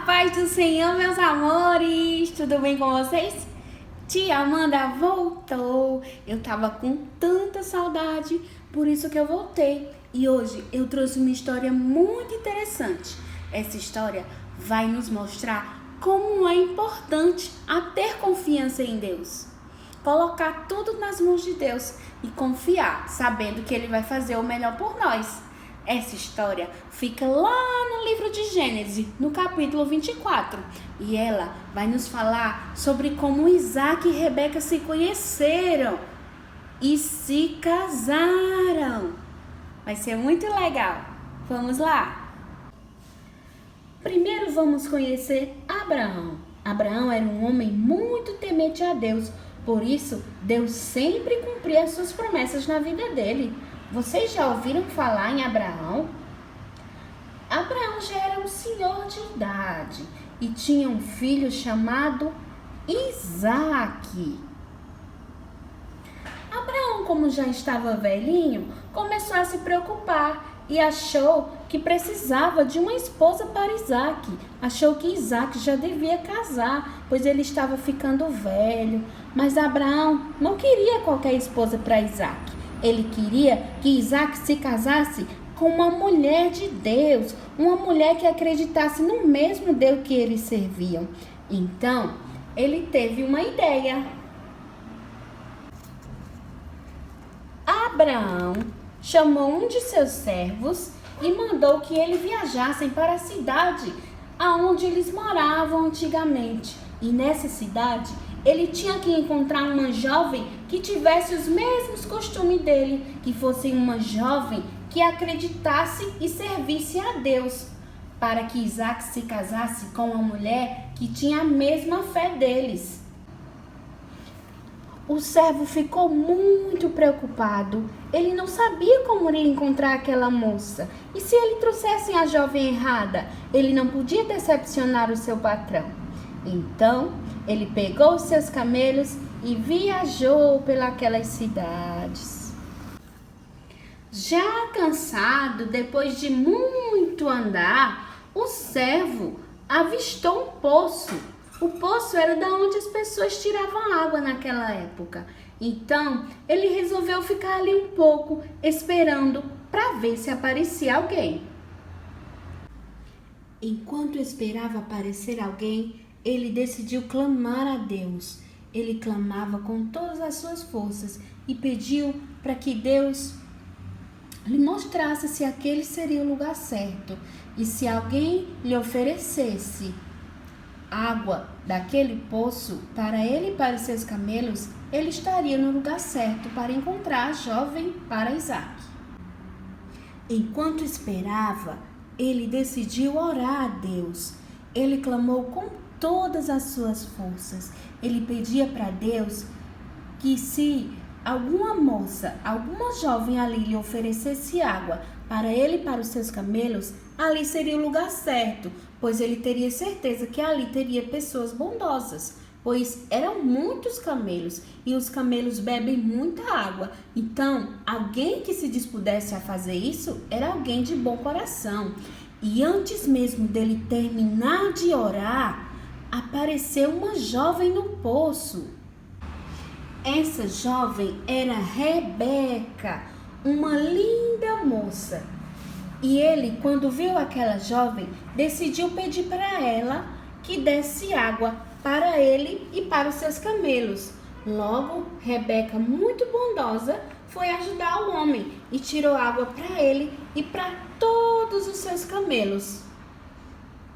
Paz do Senhor, meus amores! Tudo bem com vocês? Tia Amanda voltou! Eu tava com tanta saudade, por isso que eu voltei. E hoje eu trouxe uma história muito interessante. Essa história vai nos mostrar como é importante a ter confiança em Deus. Colocar tudo nas mãos de Deus e confiar, sabendo que Ele vai fazer o melhor por nós. Essa história fica lá no livro de Gênesis, no capítulo 24. E ela vai nos falar sobre como Isaac e Rebeca se conheceram e se casaram. Vai ser muito legal. Vamos lá? Primeiro vamos conhecer Abraão. Abraão era um homem muito temente a Deus. Por isso, Deus sempre cumpria as suas promessas na vida dele. Vocês já ouviram falar em Abraão? Abraão já era um senhor de idade e tinha um filho chamado Isaac. Abraão, como já estava velhinho, começou a se preocupar e achou que precisava de uma esposa para Isaac. Achou que Isaac já devia casar, pois ele estava ficando velho. Mas Abraão não queria qualquer esposa para Isaac. Ele queria que Isaac se casasse com uma mulher de Deus, uma mulher que acreditasse no mesmo Deus que eles serviam. Então, ele teve uma ideia. Abraão chamou um de seus servos e mandou que eles viajassem para a cidade aonde eles moravam antigamente. E nessa cidade, ele tinha que encontrar uma jovem que tivesse os mesmos costumes dele, que fosse uma jovem que acreditasse e servisse a Deus, para que Isaac se casasse com uma mulher que tinha a mesma fé deles. O servo ficou muito preocupado. Ele não sabia como iria encontrar aquela moça. E se ele trouxesse a jovem errada, ele não podia decepcionar o seu patrão. Então, ele pegou os seus camelos e viajou pelas cidades. Já cansado, depois de muito andar, o servo avistou um poço. O poço era da onde as pessoas tiravam água naquela época. Então, ele resolveu ficar ali um pouco, esperando para ver se aparecia alguém. Enquanto esperava aparecer alguém, ele decidiu clamar a Deus. Ele clamava com todas as suas forças e pediu para que Deus lhe mostrasse se aquele seria o lugar certo. E se alguém lhe oferecesse água daquele poço para ele e para os seus camelos, ele estaria no lugar certo para encontrar a jovem para Isaac. Enquanto esperava, ele decidiu orar a Deus. Ele clamou com todas as suas forças. Ele pedia para Deus que se alguma moça, alguma jovem ali lhe oferecesse água para ele e para os seus camelos, ali seria o lugar certo, pois ele teria certeza que ali teria pessoas bondosas, pois eram muitos camelos e os camelos bebem muita água. Então, alguém que se dispusesse a fazer isso era alguém de bom coração. E antes mesmo dele terminar de orar, apareceu uma jovem no poço. Essa jovem era Rebeca, uma linda moça. E ele, quando viu aquela jovem, decidiu pedir para ela que desse água para ele e para os seus camelos. Logo, Rebeca, muito bondosa, foi ajudar o homem e tirou água para ele e para todos os seus camelos.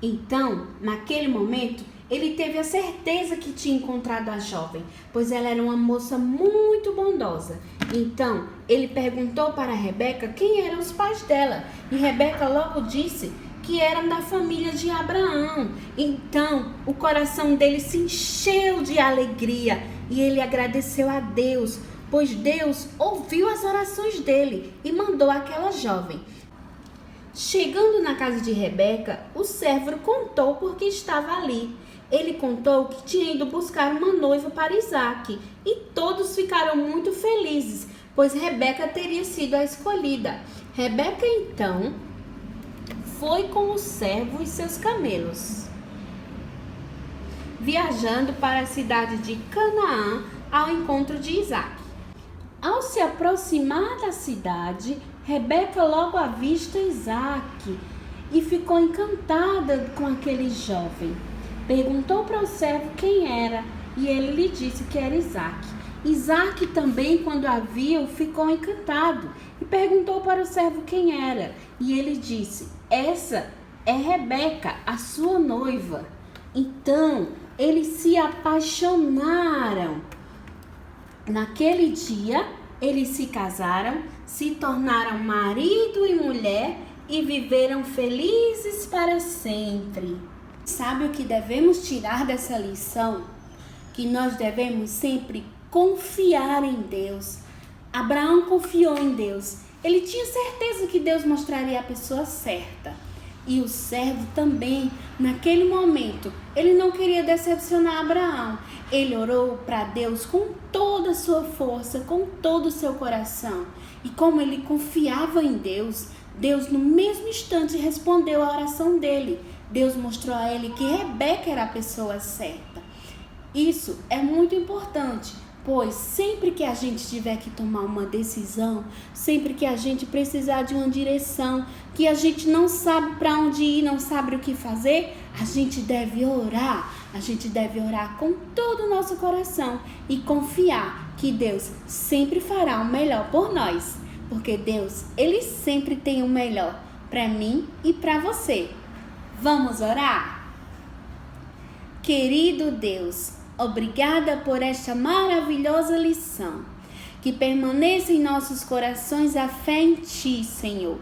Então, naquele momento, ele teve a certeza que tinha encontrado a jovem, pois ela era uma moça muito bondosa. Então, ele perguntou para Rebeca quem eram os pais dela. E Rebeca logo disse que eram da família de Abraão. Então, o coração dele se encheu de alegria e ele agradeceu a Deus, pois Deus ouviu as orações dele e mandou aquela jovem. Chegando na casa de Rebeca, o servo contou por que estava ali. Ele contou que tinha ido buscar uma noiva para Isaac e todos ficaram muito felizes, pois Rebeca teria sido a escolhida. Rebeca então foi com o servo e seus camelos. viajando para a cidade de Canaã ao encontro de Isaac. Ao se aproximar da cidade, Rebeca logo avista Isaac e ficou encantada com aquele jovem. Perguntou para o servo quem era e ele lhe disse que era Isaac. Isaac também, quando a viu, ficou encantado e perguntou para o servo quem era. E ele disse: essa é Rebeca, a sua noiva. Então, eles se apaixonaram. Naquele dia, eles se casaram, se tornaram marido e mulher e viveram felizes para sempre. Sabe o que devemos tirar dessa lição? Que nós devemos sempre confiar em Deus. Abraão confiou em Deus. Ele tinha certeza que Deus mostraria a pessoa certa. E o servo também, naquele momento, ele não queria decepcionar Abraão. Ele orou para Deus com toda a sua força, com todo o seu coração. E como ele confiava em Deus, Deus no mesmo instante respondeu a oração dele. Deus mostrou a ele que Rebeca era a pessoa certa. Isso é muito importante, pois sempre que a gente tiver que tomar uma decisão, sempre que a gente precisar de uma direção, que a gente não sabe para onde ir, não sabe o que fazer, a gente deve orar. A gente deve orar com todo o nosso coração e confiar que Deus sempre fará o melhor por nós, porque Deus, Ele sempre tem o melhor para mim e para você. Vamos orar? Querido Deus, obrigada por esta maravilhosa lição. Que permaneça em nossos corações a fé em Ti, Senhor.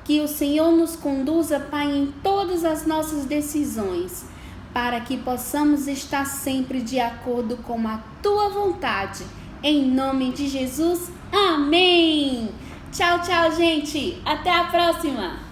Que o Senhor nos conduza, Pai, em todas as nossas decisões, para que possamos estar sempre de acordo com a Tua vontade. Em nome de Jesus, amém! Tchau, tchau, gente! Até a próxima!